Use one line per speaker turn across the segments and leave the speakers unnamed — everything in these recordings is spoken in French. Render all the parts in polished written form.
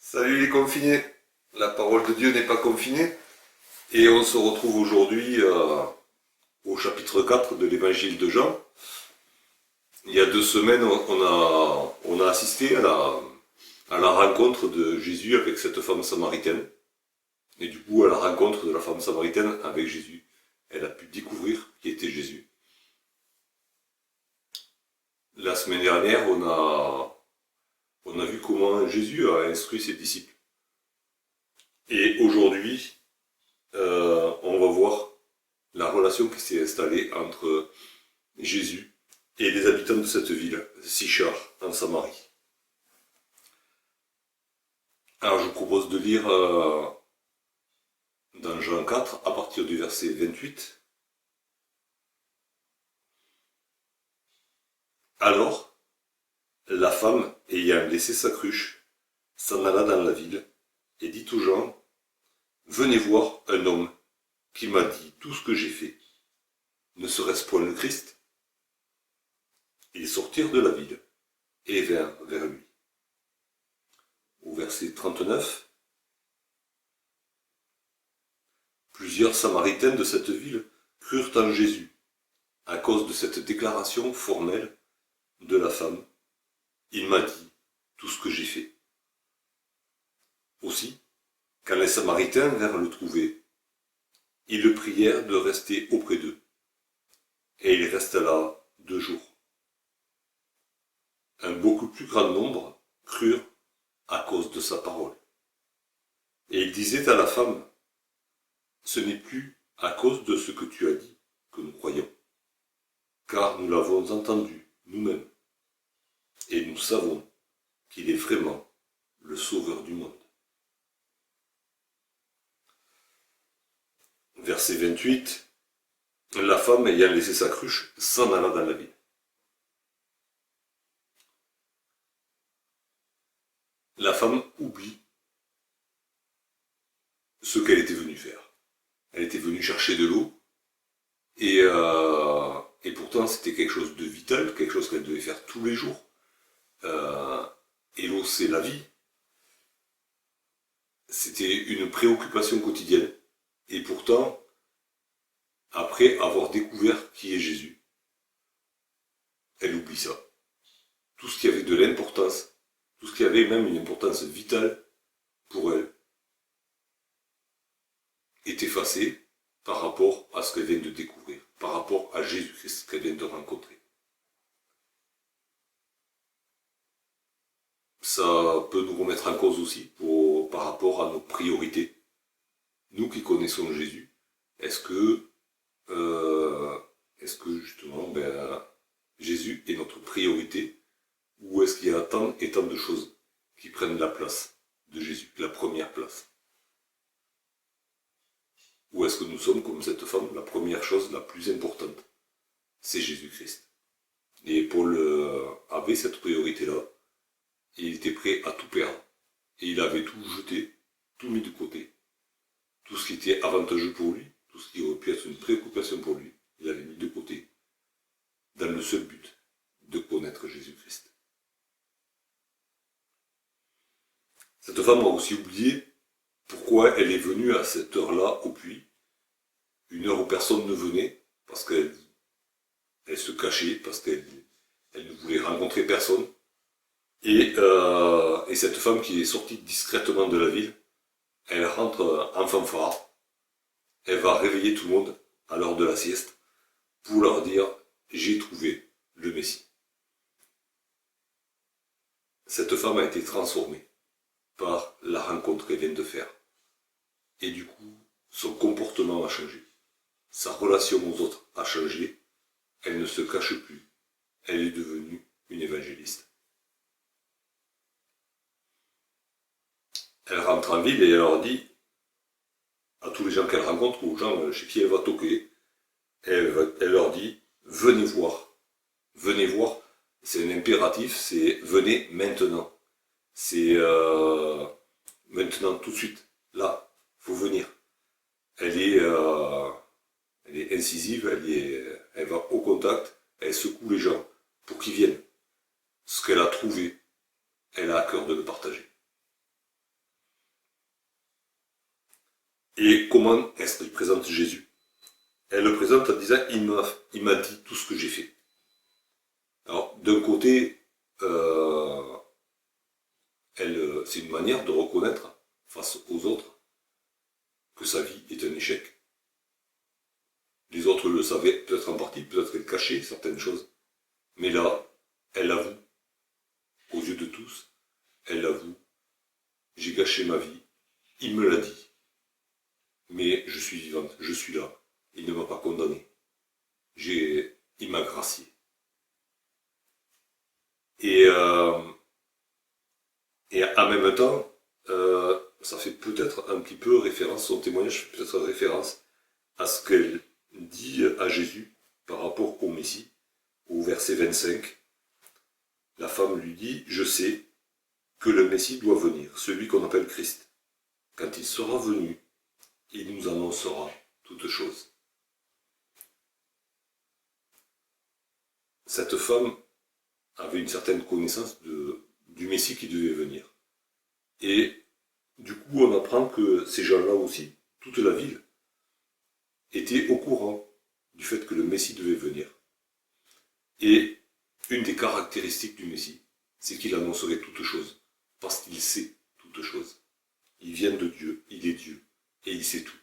Salut les confinés, la parole de Dieu n'est pas confinée et on se retrouve aujourd'hui au chapitre 4 de l'évangile de Jean. Il y a 2 semaines, on a assisté à la rencontre de Jésus avec cette femme samaritaine et du coup à la rencontre de la femme samaritaine avec Jésus. Elle a pu découvrir qui était Jésus. La semaine dernière, on a vu comment Jésus a instruit ses disciples. Et aujourd'hui, on va voir la relation qui s'est installée entre Jésus et les habitants de cette ville, Sichar, en Samarie. Alors je vous propose de lire dans Jean 4, à partir du verset 28. Alors, la femme, ayant laissé sa cruche, s'en alla dans la ville et dit aux gens, « Venez voir un homme qui m'a dit tout ce que j'ai fait. Ne serait-ce point le Christ ?» Ils sortirent de la ville et vinrent vers lui. Au verset 39, plusieurs Samaritains de cette ville crurent en Jésus, à cause de cette déclaration formelle de la femme. Il m'a dit tout ce que j'ai fait. Aussi, quand les Samaritains vinrent le trouver, ils le prièrent de rester auprès d'eux. Et il resta là 2 jours. Un beaucoup plus grand nombre crurent à cause de sa parole. Et il disait à la femme, « Ce n'est plus à cause de ce que tu as dit que nous croyons, car nous l'avons entendu nous-mêmes, et nous savons qu'il est vraiment le Sauveur du monde. » Verset 28, la femme ayant laissé sa cruche s'en alla dans la ville. La femme oublie ce qu'elle était venue faire. Elle était venue chercher de l'eau, et pourtant c'était quelque chose de vital, quelque chose qu'elle devait faire tous les jours. Et l'eau, c'est la vie. C'était une préoccupation quotidienne. Et pourtant, après avoir découvert qui est Jésus, elle oublie ça. Tout ce qui avait de l'importance, tout ce qui avait même une importance vitale pour elle, est effacé par rapport à ce qu'elle vient de découvrir, par rapport à Jésus-Christ qu'elle vient de rencontrer. Ça peut nous remettre en cause aussi par rapport à nos priorités. Nous qui connaissons Jésus, est-ce que justement Jésus est notre priorité, ou est-ce qu'il y a tant et tant de choses qui prennent la place de Jésus, la première place? Ou est-ce que nous sommes comme cette femme, la première chose la plus importante, c'est Jésus-Christ? Et Paul avait cette priorité-là, et il était prêt à tout perdre. Et il avait tout jeté, tout mis de côté. Tout ce qui était avantageux pour lui, tout ce qui aurait pu être une préoccupation pour lui, il avait mis de côté, dans le seul but de connaître Jésus-Christ. Cette femme a aussi oublié pourquoi elle est venue à cette heure-là au puits, une heure où personne ne venait, parce qu'elle se cachait, parce qu'elle ne voulait rencontrer personne. Et cette femme qui est sortie discrètement de la ville, elle rentre en fanfare, elle va réveiller tout le monde à l'heure de la sieste pour leur dire « J'ai trouvé le Messie ». Cette femme a été transformée par la rencontre qu'elle vient de faire. Et du coup, son comportement a changé. Sa relation aux autres a changé. Elle ne se cache plus. Elle est devenue une évangéliste. Elle rentre en ville et elle leur dit à tous les gens qu'elle rencontre, aux gens chez qui elle va toquer, elle leur dit « Venez voir ». Venez voir, c'est un impératif, c'est « venez maintenant ». C'est maintenant, tout de suite, là, il faut venir. Elle est incisive, elle va au contact, elle secoue les gens pour qu'ils viennent. Ce qu'elle a trouvé, elle a à cœur de le partager. Et comment est-ce qu'elle présente Jésus? Elle le présente en disant, il m'a dit tout ce que j'ai fait. Alors, d'un côté, c'est une manière de reconnaître face aux autres que sa vie est un échec. Les autres le savaient peut-être en partie, peut-être qu'elle cachait certaines choses. Mais là, elle avoue, aux yeux de tous, elle avoue, j'ai gâché ma vie, il me l'a dit. Mais je suis vivante, je suis là, il ne m'a pas condamné. Il m'a gracié. Et en même temps, ça fait peut-être un petit peu référence, son témoignage fait peut-être référence à ce qu'elle dit à Jésus par rapport au Messie, au verset 25. La femme lui dit, je sais que le Messie doit venir, celui qu'on appelle Christ. Quand il sera venu, il nous annoncera toutes choses. Cette femme avait une certaine connaissance du Messie qui devait venir. Et du coup, on apprend que ces gens-là aussi, toute la ville, était au courant du fait que le Messie devait venir. Et une des caractéristiques du Messie, c'est qu'il annoncerait toutes choses, parce qu'il sait toutes choses. Il vient de Dieu, il est Dieu, et il sait tout.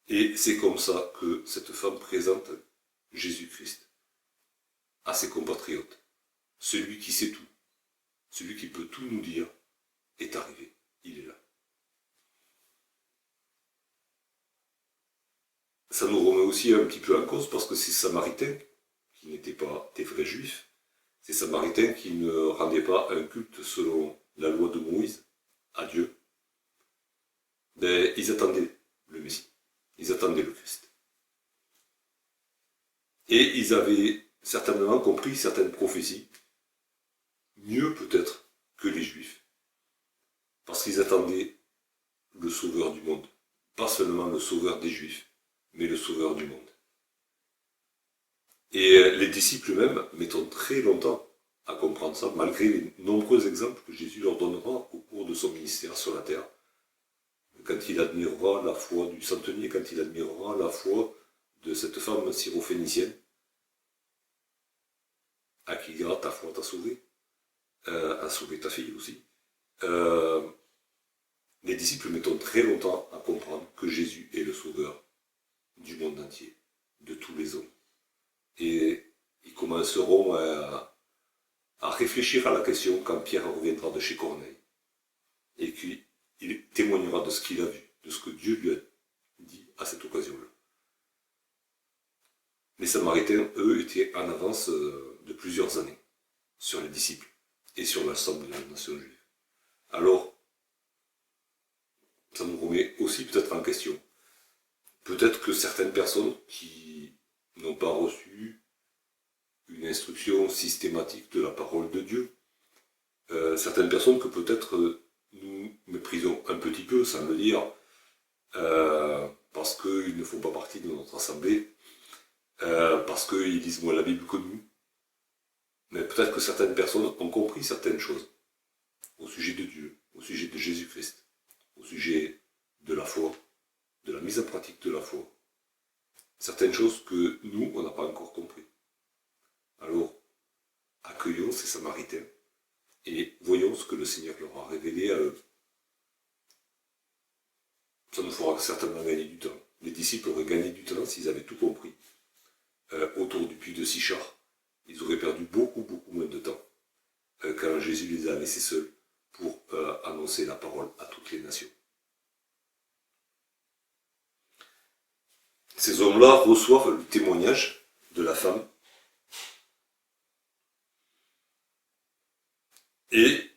Et c'est comme ça que cette femme présente Jésus-Christ à ses compatriotes. Celui qui sait tout, celui qui peut tout nous dire, est arrivé, il est là. Ça nous remet aussi un petit peu en cause parce que ces Samaritains, qui n'étaient pas des vrais Juifs, ces Samaritains qui ne rendaient pas un culte selon la loi de Moïse à Dieu, ben, ils attendaient le Messie, ils attendaient le Christ. Et ils avaient certainement compris certaines prophéties, mieux peut-être que les Juifs, parce qu'ils attendaient le Sauveur du monde, pas seulement le Sauveur des Juifs, mais le Sauveur du monde. Et les disciples eux-mêmes mettront très longtemps à comprendre ça, malgré les nombreux exemples que Jésus leur donnera au cours de son ministère sur la terre. Quand il admirera la foi du centenier, quand il admirera la foi de cette femme syrophénicienne, à qui il dira ta foi t'a sauvé, a sauvé ta fille aussi. Les disciples mettront très longtemps à comprendre que Jésus est le sauveur du monde entier, de tous les hommes. Et ils commenceront à réfléchir à la question quand Pierre reviendra de chez Corneille. Et qu'il témoignera de ce qu'il a vu, de ce que Dieu lui a dit à cette occasion-là. Les Samaritains, eux, étaient en avance de plusieurs années sur les disciples et sur l'ensemble de la nation juive. Alors, ça nous remet aussi peut-être en question. Peut-être que certaines personnes qui n'ont pas reçu une instruction systématique de la parole de Dieu, certaines personnes que peut-être nous méprisons un petit peu, sans le dire, parce qu'ils ne font pas partie de notre assemblée, parce qu'ils lisent moins la Bible que nous. Mais peut-être que certaines personnes ont compris certaines choses au sujet de Dieu, au sujet de Jésus-Christ, au sujet de la foi, de la mise en pratique de la foi. Certaines choses que nous, on n'a pas encore compris. Alors, accueillons ces Samaritains et voyons ce que le Seigneur leur a révélé à eux. Ça nous fera certainement gagner du temps. Les disciples auraient gagné du temps s'ils avaient tout compris. Autour du puits de Sichar, ils auraient perdu beaucoup moins de temps quand Jésus les a laissés seuls pour annoncer la parole à toutes les nations. Ces hommes-là reçoivent le témoignage de la femme et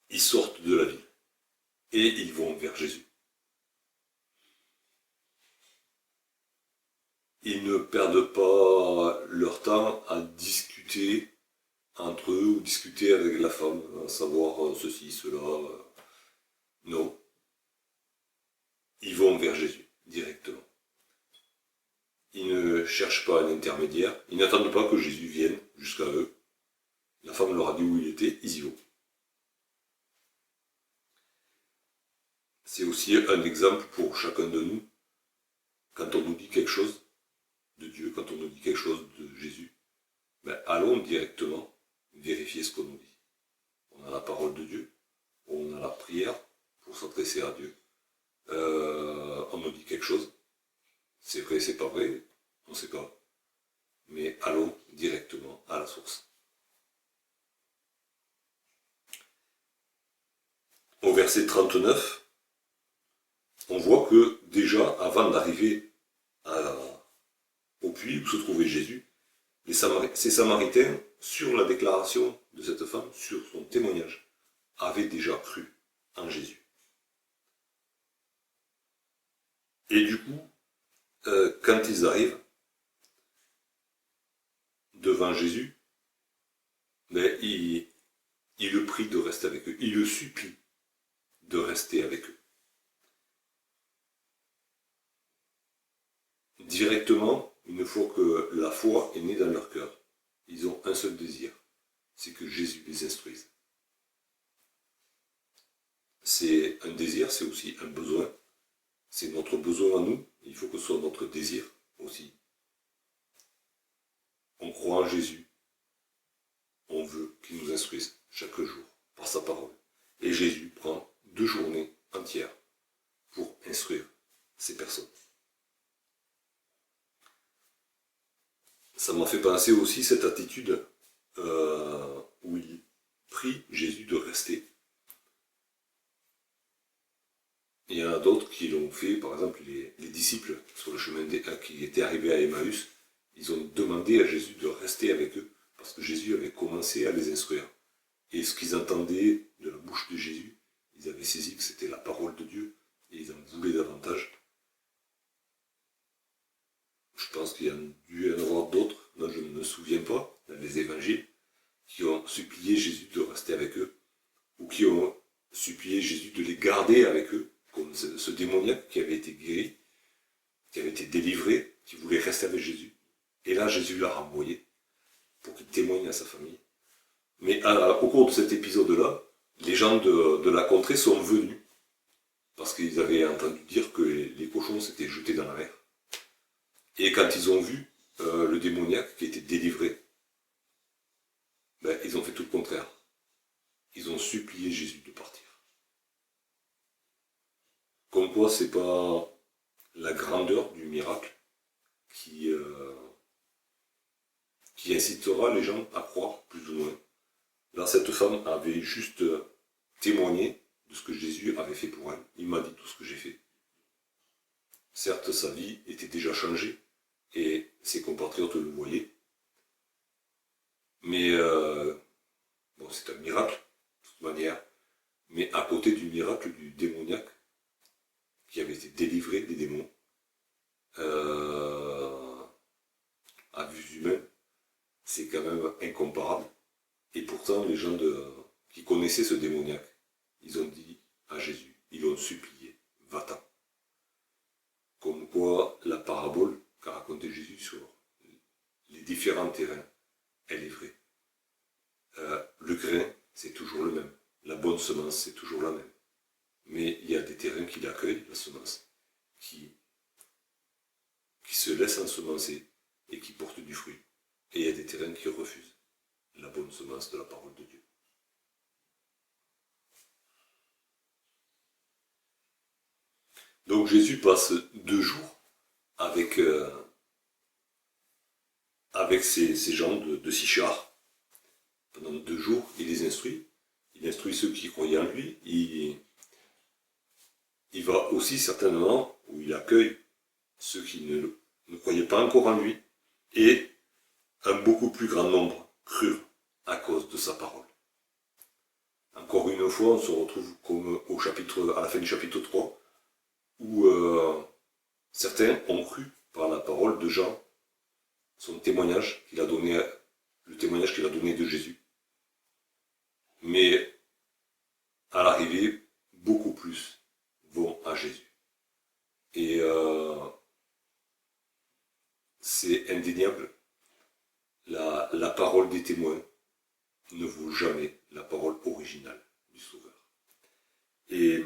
ils sortent de la ville et ils vont vers Jésus. Ils ne perdent pas leur temps à discuter entre eux ou discuter avec la femme, à savoir ceci, cela. Non. Ils vont vers Jésus directement. Ils ne cherchent pas un intermédiaire, ils n'attendent pas que Jésus vienne jusqu'à eux. La femme leur a dit où il était, ils y vont. c'est aussi un exemple pour chacun de nous. Quand on nous dit quelque chose de Dieu, quand on nous dit quelque chose de Jésus, allons directement vérifier ce qu'on nous dit. On a la parole de Dieu, on a la prière pour s'adresser à Dieu. On nous dit quelque chose, c'est vrai, c'est pas vrai, on ne sait pas. Mais allons directement à la source. Au verset 39, on voit que déjà, avant d'arriver au puits où se trouvait Jésus, ces Samaritains, sur la déclaration de cette femme, sur son témoignage, avaient déjà cru en Jésus. Et du coup, quand ils arrivent devant Jésus, il le prie de rester avec eux, il le supplie de rester avec eux. Directement, une fois que la foi est née dans leur cœur, ils ont un seul désir, c'est que Jésus les instruise. C'est un désir, c'est aussi un besoin. C'est notre besoin à nous, il faut que ce soit notre désir aussi. On croit en Jésus, on veut qu'il nous instruise chaque jour par sa parole. Et Jésus prend 2 journées entières pour instruire ces personnes. Ça m'a fait penser aussi cette attitude où il prie Jésus de rester. Il y en a d'autres qui l'ont fait, par exemple les disciples sur le chemin qui étaient arrivés à Emmaüs, ils ont demandé à Jésus de rester avec eux parce que Jésus avait commencé à les instruire. Et ce qu'ils entendaient de la bouche de Jésus, ils avaient saisi que c'était la parole de Dieu et ils en voulaient davantage. Je pense qu'il y a dû y en avoir d'autres, dont je ne me souviens pas, dans les évangiles, qui ont supplié Jésus de rester avec eux, ou qui ont supplié Jésus de les garder avec eux, comme ce démoniaque qui avait été guéri, qui avait été délivré, qui voulait rester avec Jésus. Et là, Jésus l'a renvoyé pour qu'il témoigne à sa famille. Mais au cours de cet épisode-là, les gens de la contrée sont venus, parce qu'ils avaient entendu dire que les cochons s'étaient jetés dans la mer. Et quand ils ont vu le démoniaque qui était délivré, ils ont fait tout le contraire. Ils ont supplié Jésus de partir. Comme quoi, c'est pas la grandeur du miracle qui incitera les gens à croire plus ou moins. Là, cette femme avait juste témoigné de ce que Jésus avait fait pour elle. Il m'a dit tout ce que j'ai fait. Certes, sa vie était déjà changée, et ses compatriotes le voyaient. Mais c'est un miracle, de toute manière. Mais à côté du miracle du démoniaque, qui avait été délivré des démons, à vue humaine, c'est quand même incomparable. Et pourtant, les gens qui connaissaient ce démoniaque, ils ont dit à Jésus, ils l'ont supplié, va-t'en. Comme quoi, la parabole qu'a raconté Jésus sur les différents terrains, elle est vraie. Le grain, c'est toujours le même. La bonne semence, c'est toujours la même. Mais il y a des terrains qui l'accueillent, la semence, qui se laissent ensemencer et qui portent du fruit. Et il y a des terrains qui refusent la bonne semence de la parole de Dieu. Donc Jésus passe 2 jours avec ces gens de Sychar. Pendant 2 jours, il les instruit. Il instruit ceux qui croyaient en lui. Il va aussi certainement où il accueille ceux qui ne croyaient pas encore en lui. Et un beaucoup plus grand nombre crurent à cause de sa parole. Encore une fois, on se retrouve comme à la fin du chapitre 3, où certains ont cru par la parole de Jean, le témoignage qu'il a donné de Jésus. Mais à l'arrivée, beaucoup plus vont à Jésus. Et c'est indéniable, la parole des témoins ne vaut jamais la parole originale du Sauveur. Et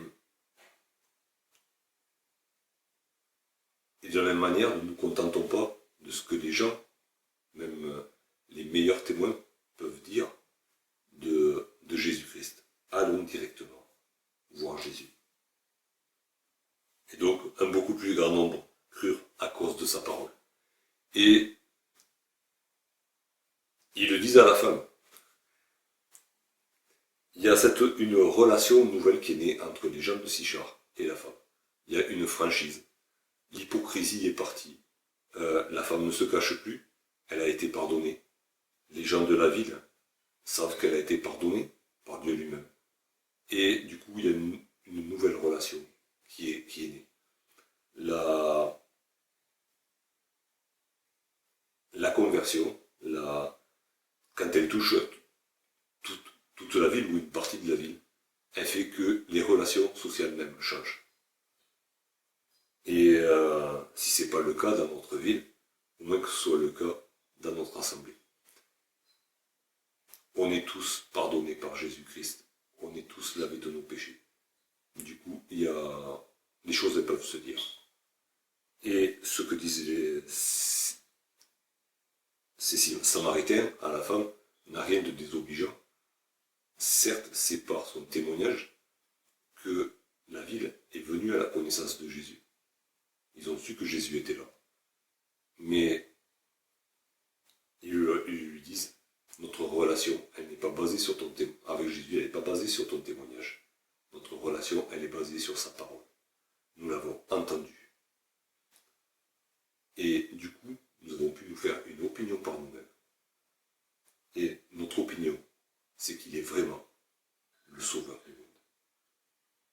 même manière, ne nous contentons pas de ce que les gens, même les meilleurs témoins, peuvent dire de Jésus-Christ. Allons directement voir Jésus. Et donc, un beaucoup plus grand nombre crurent à cause de sa parole. Et ils le disent à la femme. Il y a une relation nouvelle qui est née entre les gens de Sichar et la femme. Il y a une franchise. L'hypocrisie est partie. La femme ne se cache plus. Elle a été pardonnée. Les gens de la ville savent qu'elle a été pardonnée par Dieu lui-même. Et du coup, il y a une nouvelle relation qui est née. La conversion, quand elle touche toute la ville ou une partie de la ville, elle fait que les relations sociales même changent. Et si ce n'est pas le cas dans notre ville, au moins que ce soit le cas dans notre assemblée. On est tous pardonnés par Jésus-Christ. On est tous lavés de nos péchés. Du coup, les choses elles peuvent se dire. Et ce que disaient ces Samaritains à la femme n'a rien de désobligeant. Certes, c'est par son témoignage que la ville est venue à la connaissance de Jésus. Ils ont su que Jésus était là. Mais ils lui disent, notre relation, elle n'est pas basée sur ton témoignage. Avec Jésus, elle n'est pas basée sur ton témoignage. Notre relation, elle est basée sur sa parole. Nous l'avons entendu. Et du coup, nous avons pu nous faire une opinion par nous-mêmes. Et notre opinion, c'est qu'il est vraiment le sauveur du monde.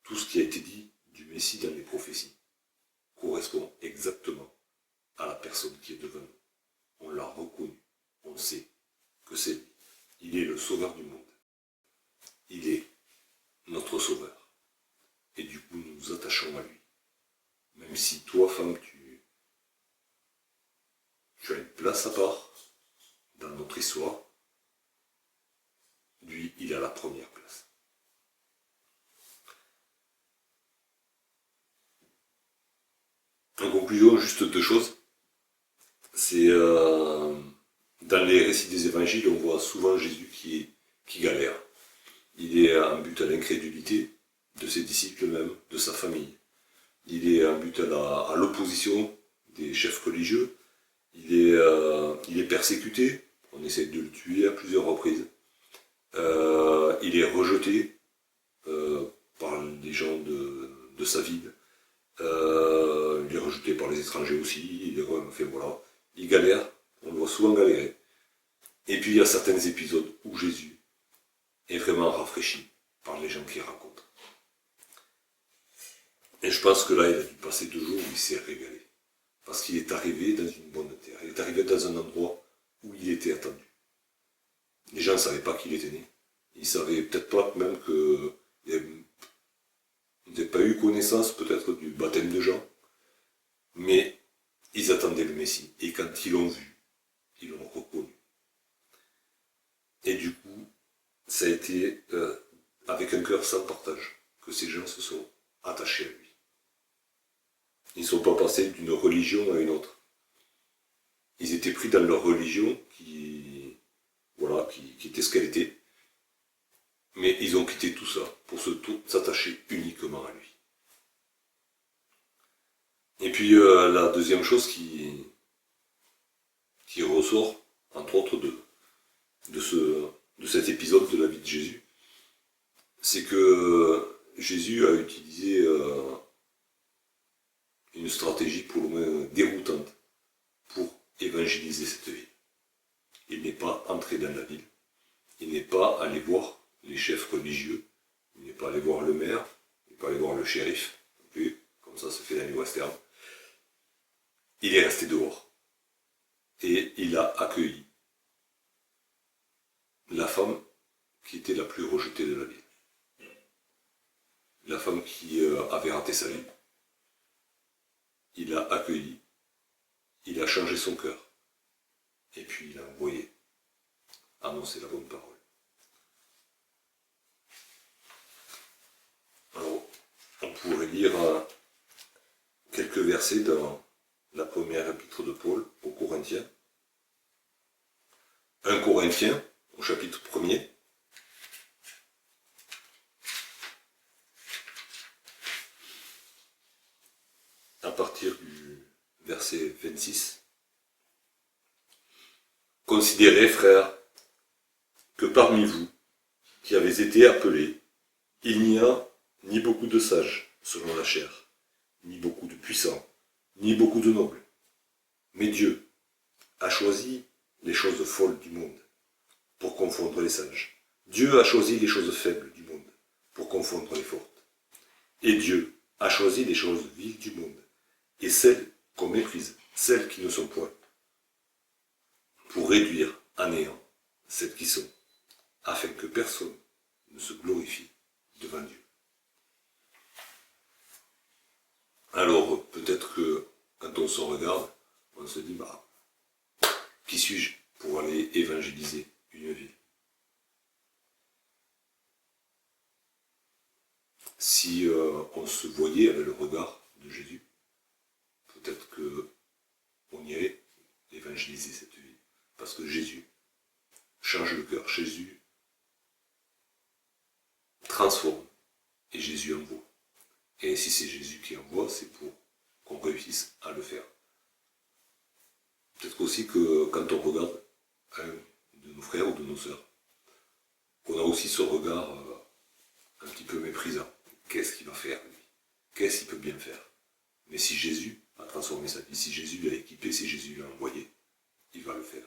Tout ce qui a été dit du Messie dans les prophéties correspond exactement à la personne qui est devant nous. On l'a reconnu, on sait que c'est lui. Il est le sauveur du monde. Il est notre sauveur. Et du coup, nous nous attachons à lui. Même si toi, femme, tu as une place à part dans notre histoire, lui, il a la première place. En conclusion, juste deux choses. C'est dans les récits des évangiles, on voit souvent Jésus qui galère. Il est en but à l'incrédulité de ses disciples même, de sa famille. Il est en but à l'opposition des chefs religieux. Il est persécuté. On essaie de le tuer à plusieurs reprises. Il est rejeté par les gens de sa ville. Il est rejeté par les étrangers aussi. Il galère. On le voit souvent galérer. Et puis il y a certains épisodes où Jésus est vraiment rafraîchi par les gens qu'il rencontre. Et je pense que là, il a dû passer 2 jours où il s'est régalé. Parce qu'il est arrivé dans une bonne terre. Il est arrivé dans un endroit où il était attendu. Les gens ne savaient pas qu'il était né. Ils ne savaient peut-être pas même qu'ils n'avaient pas eu connaissance peut-être du baptême de Jean. Mais ils attendaient le Messie. Et quand ils l'ont vu, ils l'ont reconnu. Et du coup, ça a été avec un cœur sans partage que ces gens se sont attachés à lui. Ils ne sont pas passés d'une religion à une autre. Ils étaient pris dans leur religion qui était ce qu'elle était. Mais ils ont quitté tout ça pour s'attacher uniquement à lui. Et puis la deuxième chose qui ressort, entre autres de cet épisode de la vie de Jésus, c'est que Jésus a utilisé une stratégie pour le moins déroutante pour évangéliser cette ville. Il n'est pas entré dans la ville, il n'est pas allé voir les chefs religieux, il n'est pas allé voir le maire, il n'est pas allé voir le shérif, non plus, comme ça se fait dans les westerns. Il est resté dehors. Et il a accueilli la femme qui était la plus rejetée de la ville. La femme qui avait raté sa vie. Il l'a accueilli. Il a changé son cœur. Et puis il a envoyé annoncer la bonne parole. Alors, on pourrait lire quelques versets dans la première épître de Paul aux Corinthiens. 1 Corinthiens, au chapitre 1er. À partir du verset 26. Considérez, frères, que parmi vous, qui avez été appelés, il n'y a ni beaucoup de sages, selon la chair, ni beaucoup de puissants, ni beaucoup de nobles. Mais Dieu a choisi les choses folles du monde pour confondre les sages. Dieu a choisi les choses faibles du monde pour confondre les fortes. Et Dieu a choisi les choses viles du monde et celles qu'on méprise, celles qui ne sont point, pour réduire à néant celles qui sont, afin que personne ne se glorifie devant Dieu. Alors, peut-être que quand on se regarde, on se dit, qui suis-je pour aller évangéliser une ville? Si on se voyait avec le regard de Jésus, peut-être qu'on irait évangéliser cette ville. Parce que Jésus change le cœur, Jésus transforme et Jésus envoie. Et si c'est Jésus qui envoie, c'est pour qu'on réussisse à le faire. Peut-être aussi que quand on regarde un de nos frères ou de nos sœurs, qu'on a aussi ce regard un petit peu méprisant. Qu'est-ce qu'il va faire, lui? Qu'est-ce qu'il peut bien faire? Mais si Jésus a transformé sa vie, si Jésus l'a équipé, si Jésus l'a envoyé, il va le faire.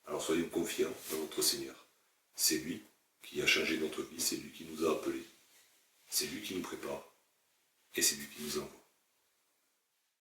Alors soyons confiants dans notre Seigneur. C'est lui qui a changé notre vie, c'est lui qui nous a appelés, c'est lui qui nous prépare, et c'est lui qui nous envoie.